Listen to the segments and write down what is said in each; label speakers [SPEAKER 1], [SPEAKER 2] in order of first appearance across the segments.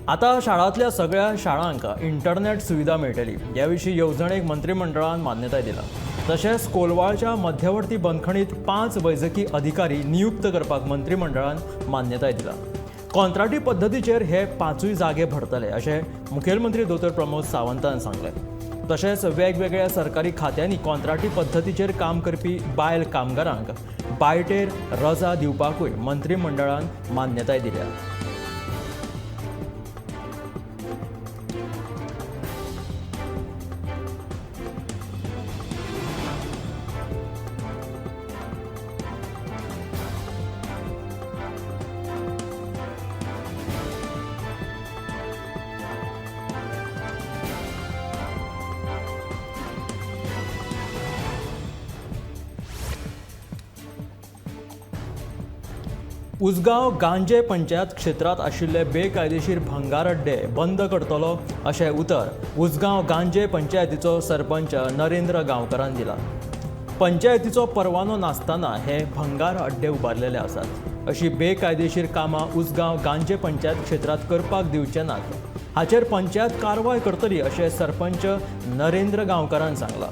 [SPEAKER 1] आता शाळांतल्या सगळ्या शाळांक इंटरनेट सुविधा मेळटली ह्या विशीं येवजणेक मंत्रिमंडळान मान्यताय दिला। तशेंच कोलवाळच्या मध्यवर्ती बंदखणीत 5 वैजकी अधिकारी नियुक्त करपाक मंत्रिमंडळान मान्यताय दिला। कंत्राटी पद्दतीचेर हे 5 जागे भरतले अशें मुखेलमंत्री दोतोर प्रमोद सावंतान सांगलें। तशेंच वेगवेगळ्या सरकारी खात्यांनी कंत्राटी पद्दतीचेर काम करपी बायल कामगारांक बायटेर रजा दिवपाकूय मंत्रिमंडळान मान्यताय दिल्या। उसगांव गांजे पंचायत क्षेत्रात आशिल्ले बेकायदेशीर भंगार अड्डे बंद करतलो अशें उतर उसगांव गांजे पंचायतीचो सरपंच नरेंद्र गांवकारान दिला। पंचायतीचो परवानो नासतना हे भंगार अड्डे उबारलेले आसात। अशी बेकायदेशीर कामां उसगांव गांजे पंचायत क्षेत्रात करपाक दिवचे नात। हाचेर पंचायत कारवाय करतली अशें सरपंच नरेंद्र गांवकारान सांगलां।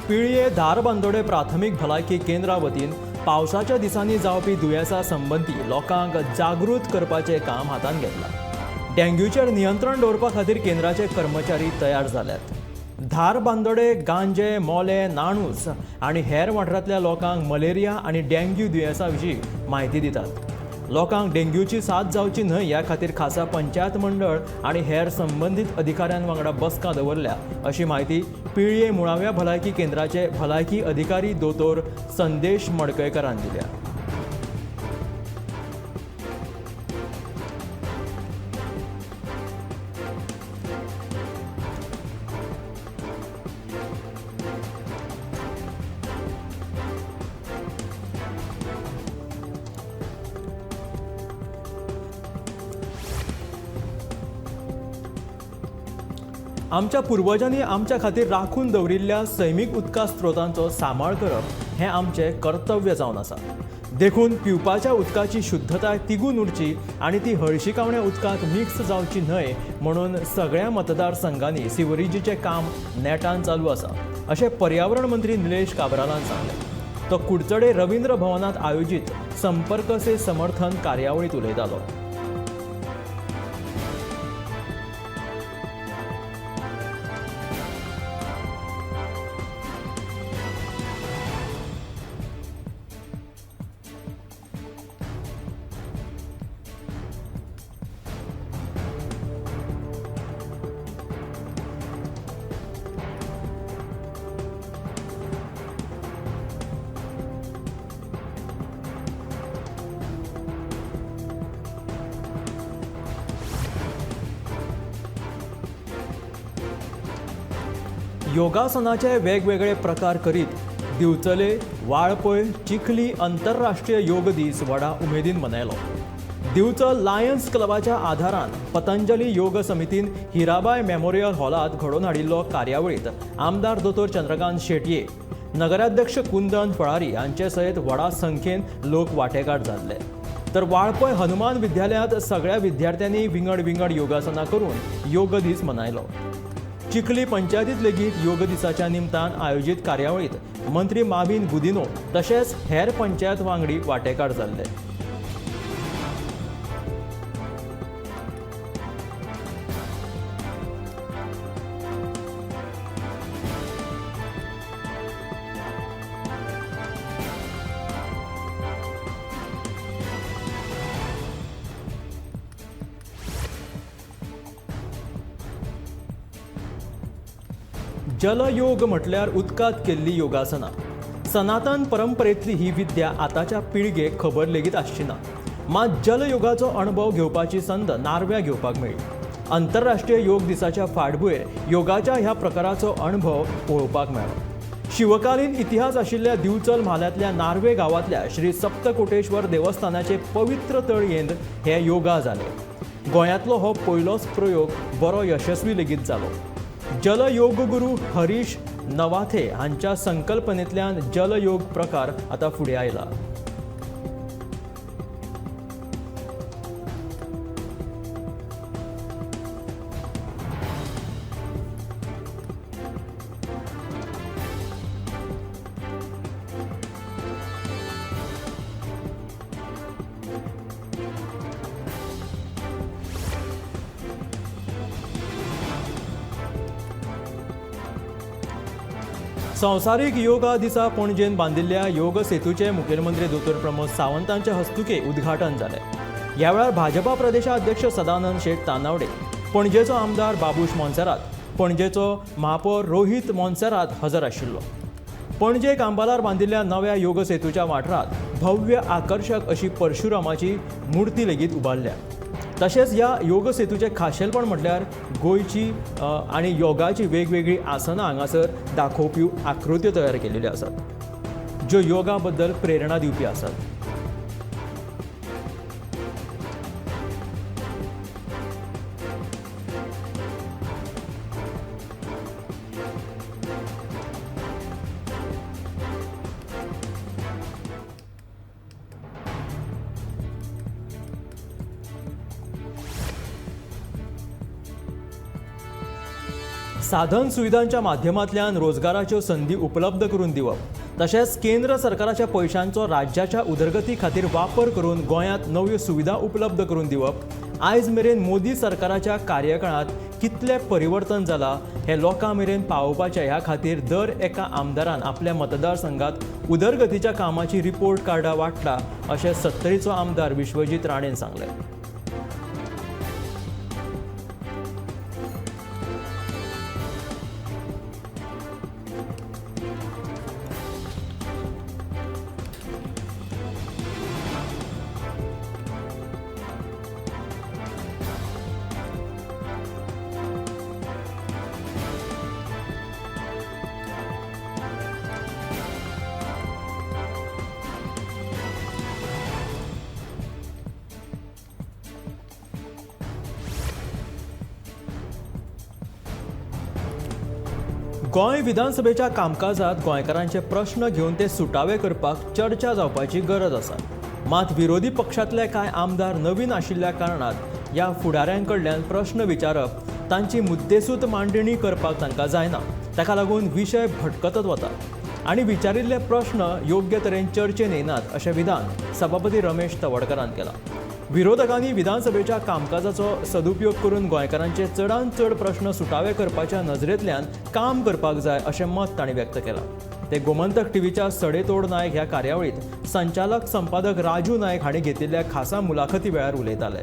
[SPEAKER 1] पिळये धारबांदोडे प्राथमीक भलायकी केंद्रा वतीन पावसाच्या दिसांनी जावपी दुयेंसां संबंधी लोकांक जागृत करपाचें काम हातांत घेतलां। डेंग्यूचेर नियंत्रण दवरपा खातीर केंद्राचे कर्मचारी तयार जाल्यात। धारबांदोडे गांजे मोले नाणूस आनी हेर वाठारांतल्या लोकांक मलेरिया आनी डेंग्यू दुयेंसां विशीं म्हायती दितात। लोकांक डेंग्यूची साथ जावची न्हय ह्या खातीर खासा पंचायत मंडळ आनी हेर संबंदीत अधिकाऱ्यां वांगडा बसका दवरल्या अशी म्हायती पिळये मुळाव्या भलायकी केंद्राचे भलायकी अधिकारी दोतोर संदेश मडकयकारान दिल्या। आमच्या पुर्वजांनी आमच्या खातीर राखून दवरिल्ल्या सैमीक उदका स्त्रोतांचो सांबाळ करप हें आमचें कर्तव्य जावन आसा। देखून पिवपाच्या उदकाची शुद्धताय तिगून उरची आनी ती हळशिकावण्या उदकांत मिक्स जावची न्हय म्हणून सगळ्या मतदारसंघांनी सिवरेजीचें काम नेटान चालू आसा अशें पर्यावरण मंत्री निलेश काब्रालान सांगलें। तो कुडचडे रवींद्र भवनांत आयोजीत संपर्क से समर्थन कार्यावळीत उलयतालो। योगासनाचे वेगवेगळे प्रकार करीत दिवचले वाळपय चिखली आंतरराष्ट्रीय योग दीस व्हडा उमेदीन मनयलो। दिवचल लायन्स क्लबाच्या आदारान पतंजली योग समितीन हिराबाय मेमोरियल हॉलात घडोवन हाडिल्लो कार्यावळीत आमदार दोतोर चंद्रकांत शेटये, नगराध्यक्ष कुंदन फळारी हांचे सयत व्हडा संख्येन लोक वांटेकार जाल्ले। तर वाळपय हनुमान विद्यालयांत सगळ्या विद्यार्थ्यांनी विंगड विंगड योगासनां करून योग दीस मनयलो। चिखली पंचायतीत लेगीत योग दिसाच्या निमतान आयोजीत कार्यावळीत मंत्री माविन गुदिनो तशेंच हेर पंचायत वांगडी वांटेकार जाल्ले। जलयोग म्हटल्यार उदकात केल्ली योगासना. सनातन परंपरेंतली ही विद्या आताच्या पिळगेक खबर लेगीत आसची ना. मात जलयोगाचो अणभव घेवपाची संद नार्व्या घेवपाक मेळ्ळी. आंतरराष्ट्रीय योग दिसाच्या फाटभुंयेर योगाच्या ह्या प्रकाराचो अणभव पळोवपाक मेळ्ळो. शिवकालीन इतिहास आशिल्ल्या दिवचल म्हालांतल्या नार्वे गांवांतल्या श्री सप्तकोटेश्वर देवस्थानाचे पवित्र तळयेंत हे योगा जाले. गोंयांतलो हो पयलोच प्रयोग बरो यशस्वी लेगीत जालो. जलयोगगुरू हरीश नवाथे हांच्या संकल्पनेंतल्यान जलयोग प्रकार आतां फुडें आयला. संवसारीक योगा दिसा पणजेन बांदिल्ल्या योग सेतूचे मुखेलमंत्री दोतोर प्रमोद सावंतांच्या हस्तुके उद्घाटन जालें. ह्या वेळार भाजपा प्रदेशाध्यक्ष सदानंद शेट तानावडे, पणजेचो आमदार बाबूश मोन्सेरात, पणजेचो महापौर रोहित मोन्सेरात हजर आशिल्लो. पणजेक अंबालार बांदिल्ल्या नव्या योग सेतूच्या वाठारांत भव्य आकर्शक अशी परशुरामाची मुर्ती लेगीत उबारल्या. तशेंच ह्या योग सेतूचे खाशेलपण म्हटल्यार गोंयची आनी योगाची वेगवेगळी आसनां हांगासर दाखोवपी आकृत्यो तयार केलेल्यो आसात, ज्यो योगा बद्दल प्रेरणा दिवपी आसात. साधन सुविधांच्या माध्यमांतल्यान रोजगाराच्यो संधी उपलब्ध करून दिवप, तशेंच केंद्र सरकाराच्या पयशांचो राज्याच्या उदरगती खातीर वापर करून गोंयांत नव्यो सुविधा उपलब्ध करून दिवप, आयज मेरेन मोदी सरकाराच्या कार्यकाळांत कितलें परिवर्तन जालां हें लोकां मेरेन पावोवपाचें ह्या खातीर दर एका आमदारान आपल्या मतदारसंघात उदरगतीच्या कामाची रिपोर्ट कार्डां वांटला, अशें सत्तरीचो आमदार विश्वजीत राणेन सांगलें. गोंय विधानसभेच्या कामकाजात गोंयकारांचे प्रश्न घेवन ते सुटावे करपाक चर्चा जावपाची गरज आसा. मात विरोधी पक्षांतले कांय आमदार नवीन आशिल्ल्या कारणान ह्या फुडाऱ्यांकडल्यान प्रश्न विचारप, तांची मुद्देसूद मांडणी करपाक तांकां जायना. ताका लागून विशय भटकतच वता आनी विचारिल्ले प्रश्न योग्य तरेन चर्चेन येनात, अशें विधान सभापती रमेश तवडकरान केलां. विरोधकांनी विधानसभेच्या कामकाजाचो सदुपयोग करून गोंयकारांचे चडांत चड प्रश्न सुटावे करपाच्या नजरेंतल्यान काम करपाक जाय, अशें मत तांणी व्यक्त केलां. ते गोमंतक टीव्हीच्या सडेतोड नायक ह्या कार्यावळींत संचालक संपादक राजू नायक हांणी घेतिल्ल्या खासा मुलाखती वेळार उलयताले.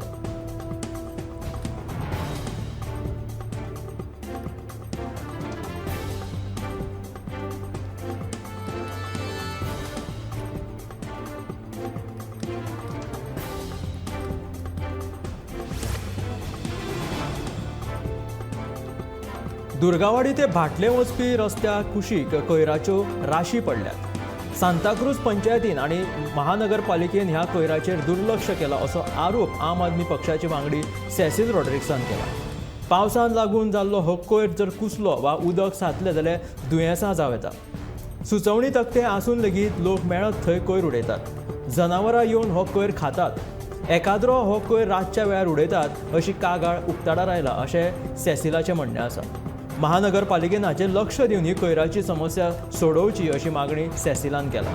[SPEAKER 1] दुर्गावाडी ते भाटले वचपी रस्त्याक कुशीक कोयराच्यो राशी पडल्यात. सांताक्रूज पंचायतीन आनी महानगरपालिकेन ह्या कोयराचेर दुर्लक्ष केला, असो आरोप आम आदमी पक्षाचे वांगडी सेसील रॉड्रिक्सान केला. पावसान लागून जाल्लो हो कोयर जर कुसलो वा उदक साचलें जाल्यार दुयेंसां जावं येता. सुचोवणी तक्ते आसून लेगीत लोक मेळत थंय कोयर उडयतात. जनावरां येवन हो कोयर खातात. एकाद्रो हो कोयर रातच्या वेळार उडयतात अशी कागाळ उक्ताडार आयला, अशें सेसिलाचें म्हणणें आसा. महानगरपालिकेन हाचेर लक्ष दिवन ही कोयराची समस्या सोडोवची अशी मागणी सेसिलान केला.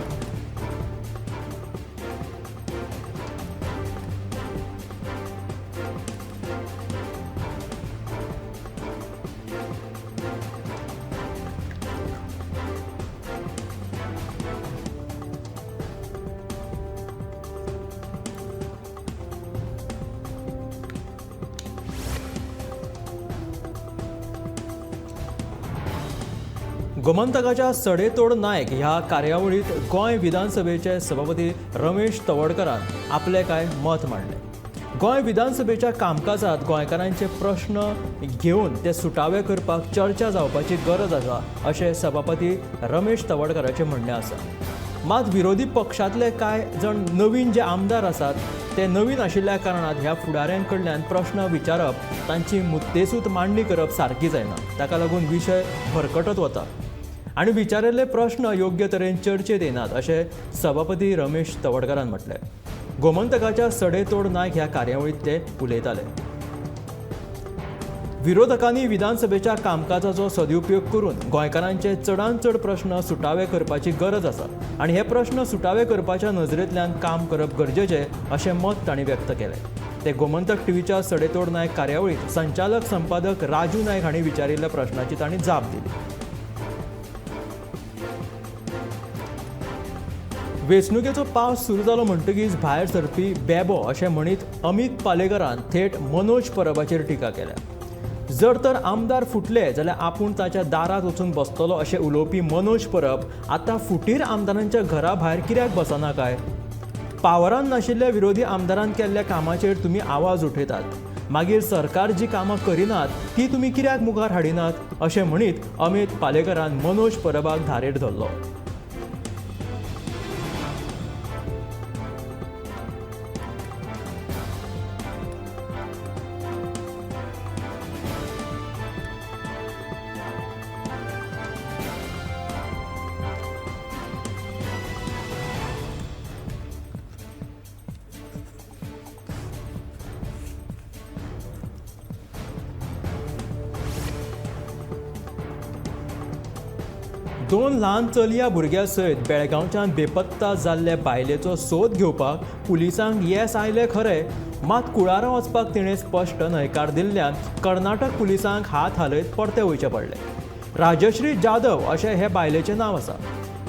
[SPEAKER 1] गोमंतकाच्या सडेतोड नायक ह्या कार्यावळीत गोंय विधानसभेचे सभापती रमेश तवडकरान आपले काय मत मांडले. गोंय विधानसभेच्या कामकाजात गोंयकारांचे प्रश्न घेऊन ते सुटावे करपाक चर्चा जावपाची गरज आसा अशें सभापती रमेश तवडकराचें म्हणणें आसा. मात विरोधी पक्षांतले कांय जण नवीन जे आमदार आसात ते नवीन आशिल्ल्या कारणान ह्या फुडाऱ्यांकडल्यान प्रश्न विचारप तांची मुद्देसूद मांडणी करप सारकी जायना. ताका लागून विशय भरकटत वता आनी विचारिल्ले प्रश्न योग्य तरेन चर्चेत येनात अशें सभापती रमेश तवडकरान म्हटलें. गोमंतकाच्या सडेतोड नायक ह्या कार्यावळींत ते उलयताले. विरोधकांनी विधानसभेच्या कामकाजाचो सदुपयोग करून गोंयकारांचे चडांत चड प्रश्न सुटावे करपाची गरज आसा आनी हे प्रश्न सुटावे करपाच्या नजरेंतल्यान काम करप गरजेचें अशें मत तांणी व्यक्त केलें. ते गोमंतक टीव्हीच्या सडेतोड नायक कार्यावळींत संचालक संपादक राजू नायक हांणी विचारिल्ल्या प्रश्नाची तांणी जाप दिली. वेंचणुकेचो पावस सुरू जालो म्हणटकीच भायर सरपी बेबो अशें म्हणीत अमित पालेकरान थेट मनोज परबाचेर टिका केल्या. जर तर आमदार फुटले जाल्यार आपूण ताच्या दारात वचून बसतलो अशें उलोवपी मनोज परब आतां फुटीर आमदारांच्या घरा भायर कित्याक बसना काय? पावरान नाशिल्ल्या विरोधी आमदारान केल्ल्या कामाचेर तुमी आवाज उठयतात, मागीर सरकार जी कामां करिनात ती तुमी कित्याक मुखार हाडिनात अशें म्हणीत अमित पालेकरान मनोज परबाक धारेर धरलो. दोन ल्हान चलया भुरग्यां सयत बेळगांवच्यान बेपत्ता जाल्ले बायलेचो सोद घेवपाक पुलिसांक येस आयले खरें, मात कुळारा वचपाक तिणें स्पश्ट न्हयकार दिल्ल्यान कर्नाटक पुलिसांक हात हालयत परते वयचे पडले. राजश्री जाधव अशें हे बायलेचें नांव आसा.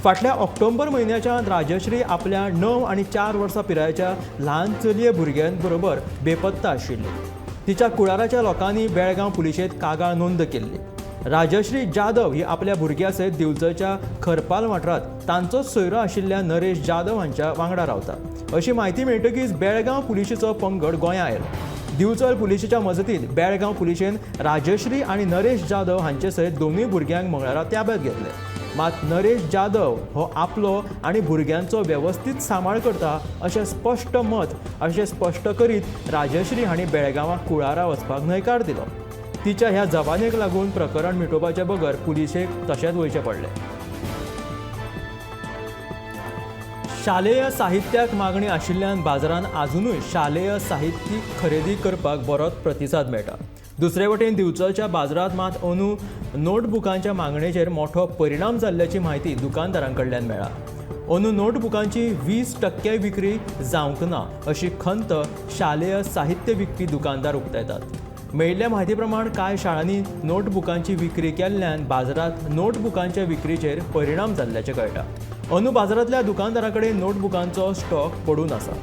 [SPEAKER 1] फाटल्या ऑक्टोबर म्हयन्याच्यान राजश्री आपल्या 9 आनी 4 वर्सां पिरायेच्या ल्हान चलये भुरग्यांबरोबर बेपत्ता आशिल्ली. तिच्या कुळाराच्या लोकांनी बेळगांव पुलिशेंत कागाळ नोंद केल्ली. राजश्री जाधव ही आपल्या भुरग्या सयत दिवचलच्या खरपाल वाठारांत तांचोच सोयरो आशिल्ल्या नरेश जाधव हांच्या वांगडा रावता. अशी म्हायती मेळटकीच बेळगांव पुलिशेचो पंगड गोंयां आयलो. दिवचल पुलिशेच्या मजतीन बेळगांव पुलिशेन राजश्री आनी नरेश जाधव हांचे सयत दोनूय भुरग्यांक मंगळारा ताब्यात घेतले. मात नरेश जाधव हो आपलो आनी भुरग्यांचो वेवस्थीत सांबाळ करता अशें स्पश्ट करीत राजश्री हांणी बेळगांवां कुळारा वचपाक न्हयकार दिलो. तिच्या ह्या जबानेक लागून प्रकरण मिटोवपाचे बगर पुलिशेक तशेंच वयचे पडले. शालेय साहित्याक मागणी आशिल्ल्यान बाजारांत आजुनूय शालेय साहित्य खरेदी करपाक बरोच प्रतिसाद मेळटा. दुसरे वटेन दिवचलच्या बाजारांत मात अंदू नोटबुकांच्या मागणेचेर मोठो परिणाम जाल्ल्याची म्हायती दुकानदारां कडल्यान मेळ्ळा. अंदू नोटबुकांची 20% विक्री जावंक ना अशी खंत शालेय साहित्य विकपी दुकानदार उक्तायतात. मेळिल्ल्या म्हायती प्रमाण कांय शाळांनी नोटबुकांची विक्री केल्ल्यान बाजारांत नोटबुकांच्या विक्रीचेर परिणाम जाल्ल्याचें कळटा. अंदू बाजारांतल्या दुकानदारां कडेन नोटबुकांचो स्टॉक पडून आसा.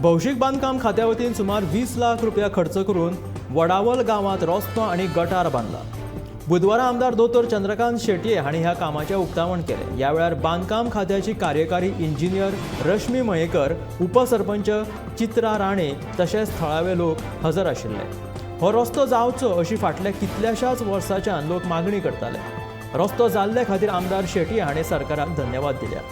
[SPEAKER 1] भौशीक बांदकाम खात्या वतीन सुमार 20 लाख रुपया खर्च करून वडावल गांवांत रस्तो आनी गटार बांदला. बुधवारा आमदार दोतोर चंद्रकांत शेटये हांणी ह्या कामाचें उक्तावण केलें. ह्या वेळार बांदकाम खात्याची कार्यकारी इंजिनियर रश्मी मयेकर, उपसरपंच चित्रा राणे तशेंच थळावे लोक हजर आशिल्ले. हो रस्तो जावचो अशी फाटल्या कितल्याशाच वर्सांच्यान लोक मागणी करताले. रस्तो जाल्ले खातीर आमदार शेटये हांणी सरकाराक धन्यवाद दिल्या.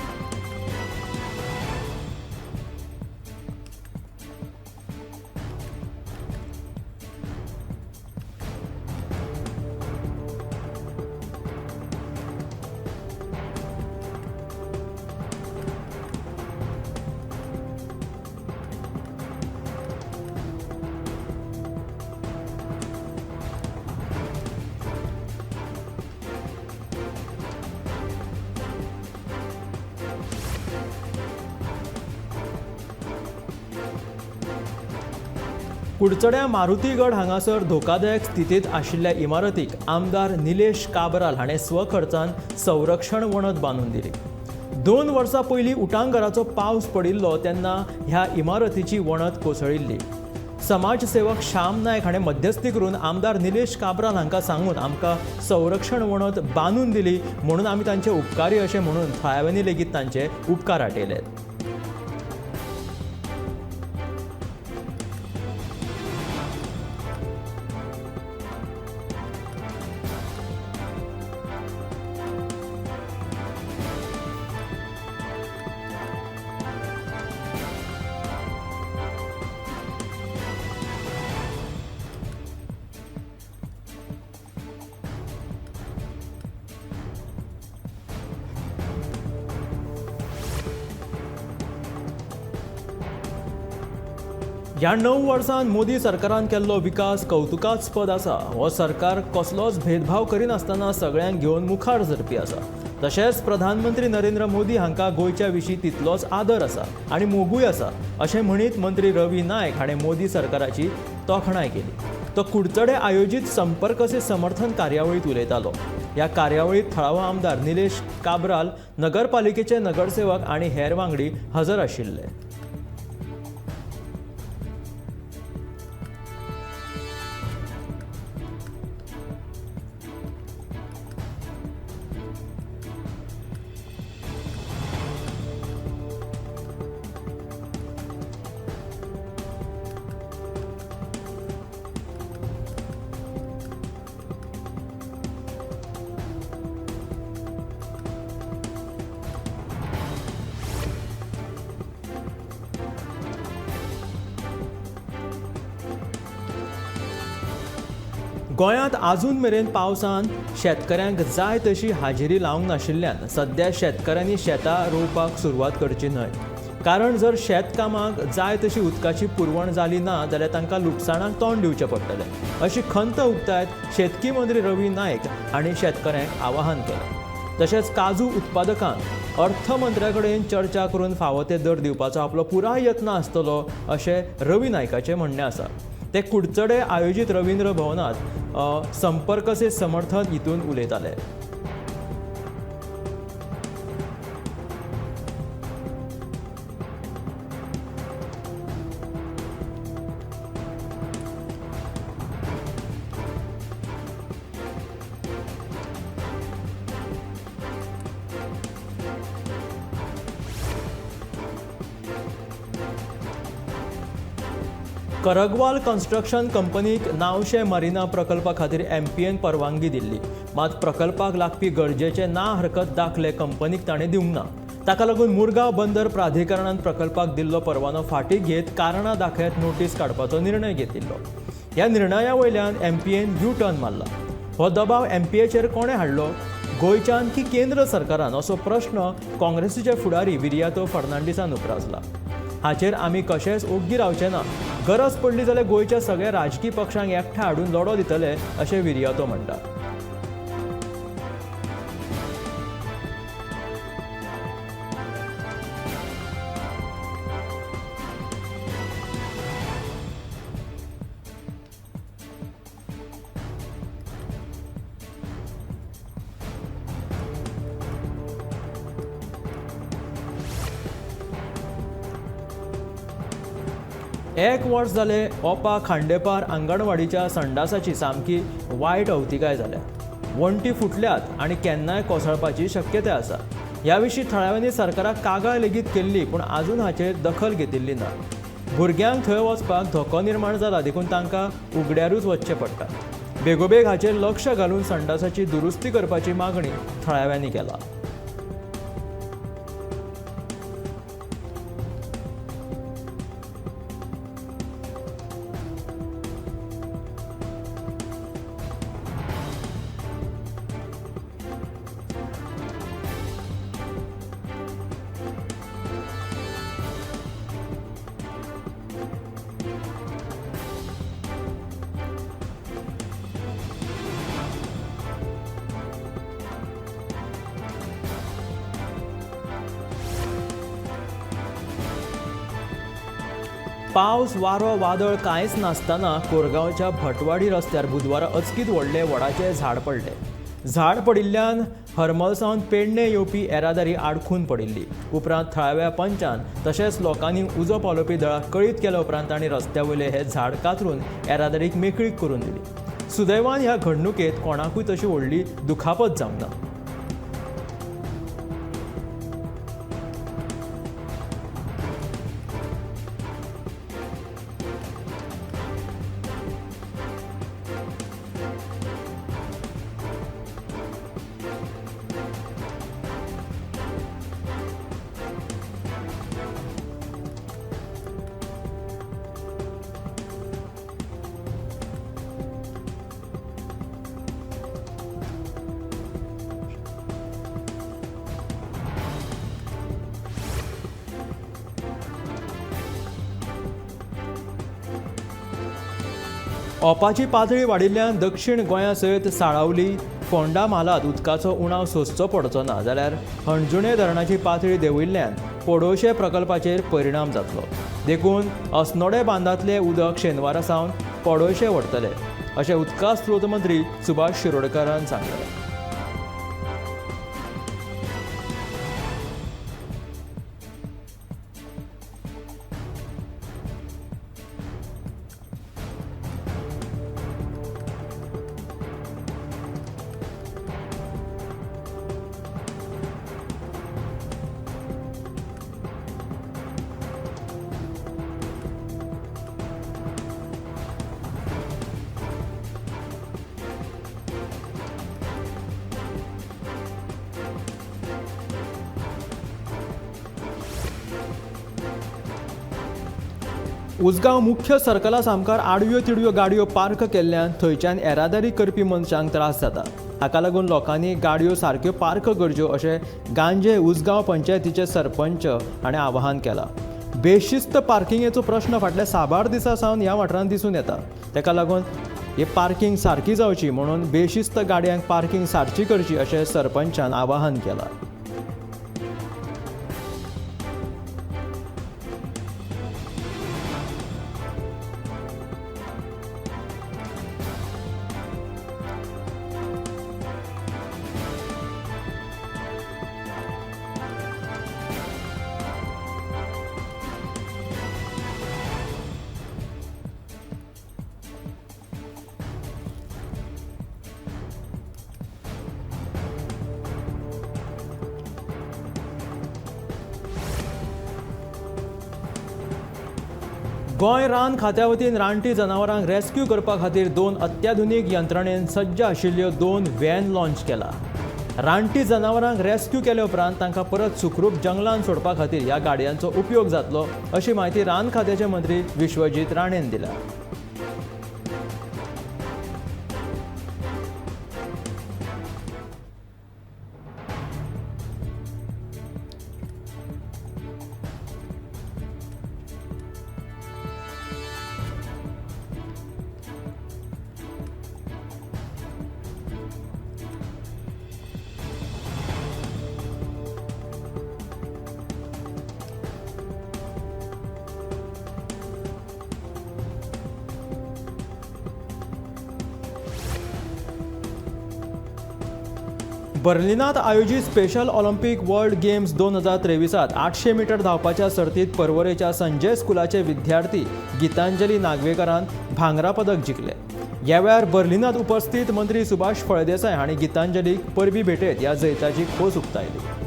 [SPEAKER 1] कुडचड्या मारुतीगड हांगासर धोकादायक स्थितीत आशिल्ल्या इमारतीक आमदार निलेश काब्राल हाणें स्वखर्चान संरक्षण वणत बांदून दिली. 2 वर्सां पयलीं उटंगराचो पावस पडिल्लो तेन्ना ह्या इमारतीची वणत कोसळिल्ली. समाजसेवक श्याम नायक हाणें मध्यस्थी करून आमदार निलेश काब्राल हांकां सांगून आमकां संरक्षण वणत बांदून दिली म्हणून आमी तांचे उपकारी अशें म्हणून थळाव्यांनी लेगीत तांचे उपकार आटयले. ह्या 9 वर्सांत मोदी सरकारान केल्लो विकास कौतुकास्पद आसा. हो सरकार कसलोच भेदभाव करिनासतना सगळ्यांक घेवन मुखार सरपी आसा. तशेंच प्रधानमंत्री नरेंद्र मोदी हांकां गोंयच्या विशीं तितलोच आदर आसा आनी मोगूय आसा अशें म्हणीत मंत्री रवी नायक हाणें मोदी सरकाराची तोखणाय केली. तो कुडचडे आयोजीत संपर्क से समर्थन कार्यावळीत उलयतालो. ह्या कार्यावळीत थळावो आमदार निलेश काब्राल, नगरपालिकेचे नगरसेवक आनी हेर वांगडी हजर आशिल्ले. गोंयांत आजून मेरेन पावसान शेतकऱ्यांक जाय तशी हाजेरी लावंक नाशिल्ल्यान सध्या शेतकऱ्यांनी शेतां रोवपाक सुरवात करची न्हय. कारण जर शेतकामाक जाय तशी उदकाची पुरवण जाली ना जाल्यार तांकां लुकसाणाक तोंड दिवचें पडटलें अशी खंत उक्तायत शेतकी मंत्री रवी नायक हांणी शेतकऱ्यांक आवाहन केलें. तशेंच काजू उत्पादकांक अर्थमंत्र्या कडेन चर्चा करून फावो ते दर दिवपाचो आपलो पुराय यत्न आसतलो अशें रवी नायकाचें म्हणणें आसा. ते कुडचडे आयोजीत रवींद्र भवनात संपर्क से समर्थन हितून उलयताले. करगवाल कन्स्ट्रक्शन कंपनीक नावशे मरिना प्रकल्पा खातीर MPN परवानगी दिल्ली. मात प्रकल्पाक लागपी गरजेचे ना हरकत दाखले कंपनीक ताणें दिवंक ना. ताका लागून मुरगांव बंदर प्राधिकरणान प्रकल्पाक दिल्लो परवानो फाटीं घेत कारणां दाखयत नोटीस काडपाचो निर्णय घेतिल्लो. ह्या निर्णया वयल्यान MPN यू टर्न मारला. हो दबाव MPAचेर कोणें हाडलो? गोंयच्यान की केंद्र सरकारान असो प्रश्न काँग्रेसीचे फुडारी विरियातो फर्नांडीसान उपरासला. हाचेर आमी कशेंच ओग्गी रावचे ना. गरज पडली जाल्यार गोंयच्या सगळ्या राजकीय पक्षांक एकठांय हाडून लढो दितले अशें विरियातो म्हणटा. एक वर्स जालें ओपा खांडेपार आंगणवाडीच्या संडासाची सामकी वायट अवतिकाय जाल्या. वण्टी फुटल्यात आनी केन्नाय कोसळपाची शक्यताय आसा. ह्या विशीं थळाव्यांनी सरकाराक कागाळ लेगीत केल्ली पूण आजून हाचेर दखल घेतिल्ली ना. भुरग्यांक थंय वचपाक धोको निर्माण जाला देखून तांकां उगड्यारूच वचचें पडटा. बेगोबेग हाचेर लक्ष घालून संडासाची दुरुस्ती करपाची मागणी थळाव्यांनी केला. पावस वारो वादळ कांयच नासतना कोरगांवच्या भटवाडी रस्त्यार बुधवारा अचकीत व्हडले वडाचे झाड पडले. झाड पडिल्ल्यान हरमलसावन पेडणे येवपी येरादारी आडखून पडिल्ली. उपरांत थळाव्या पंचान तशेंच लोकांनी उजो पालोवपी दळाक कळीत केल्या उपरांत तांणी रस्त्या वयले हे झाड कातरून येरादारीक मेकळीक करून दिली. सुदैवान ह्या घडणुकेंत कोणाकूय तशी व्हडली दुखापत जावंक ना. ओपाची पातळी वाडिल्ल्यान दक्षिण गोंया सयत साळावली, फोंडा म्हालात उदकाचो उणाव सोंसचो पडचो ना, जाल्यार हणजुणे धरणाची पातळी देंवयल्ल्यान पोडोशे प्रकल्पाचेर परिणाम जातलो. देखून अस्नोडे बांदांतलें उदक शेनवारा सावन पोडोशे व्हरतले, अशें उदका स्रोत मंत्री सुभाष शिरोडकारान सांगलें. उसगांव मुख्य सर्कला सामकार आडव्यो तिडव्यो गाडयो पार्क केल्ल्यान थंयच्यान येरादारी करपी मनशांक त्रास जाता. हाका लागून लोकांनी गाडयो सारक्यो पार्क करच्यो अशें गांजे उसगांव पंचायतीचे सरपंच हाणें आवाहन केलां. बेशिस्त पार्किंगेचो प्रश्न फाटल्या साबार दिसा सावन ह्या वाठारांत दिसून येता. तेका लागून ही पार्किंग सारकी जावची म्हणून बेशिस्त गाडयांक पार्किंग सारची करची अशें सरपंचान आवाहन केलां. गोंय रान खात्या वतीन रानटी जनावरांक रेस्क्यू करपा खातीर 2 अत्याधुनीक यंत्रणेन सज्ज आशिल्ल्यो 2 व्हॅन लॉन्च केला. रानटी जनावरांक रेस्क्यू केले उपरांत तांकां परत सुखरूप जंगलांत सोडपा खातीर ह्या गाडयांचो उपयोग जातलो, अशी माहिती रान खात्याचे मंत्री विश्वजीत राणेन दिल्या. बर्लिनात आयोजित Special Olympic World Games 2023 800 metre धांवपाच्या सर्तीत पर्वरेच्या संजय स्कुलाचे विद्यार्थी गितांजली नागवेकरान भांगरा पदक जिखले. ह्या वेळार बर्लिनात उपस्थित मंत्री सुभाष फळदेसाय हांणी गितांजलीक परबीं भेटयत ह्या जैताची खोस उक्तायली.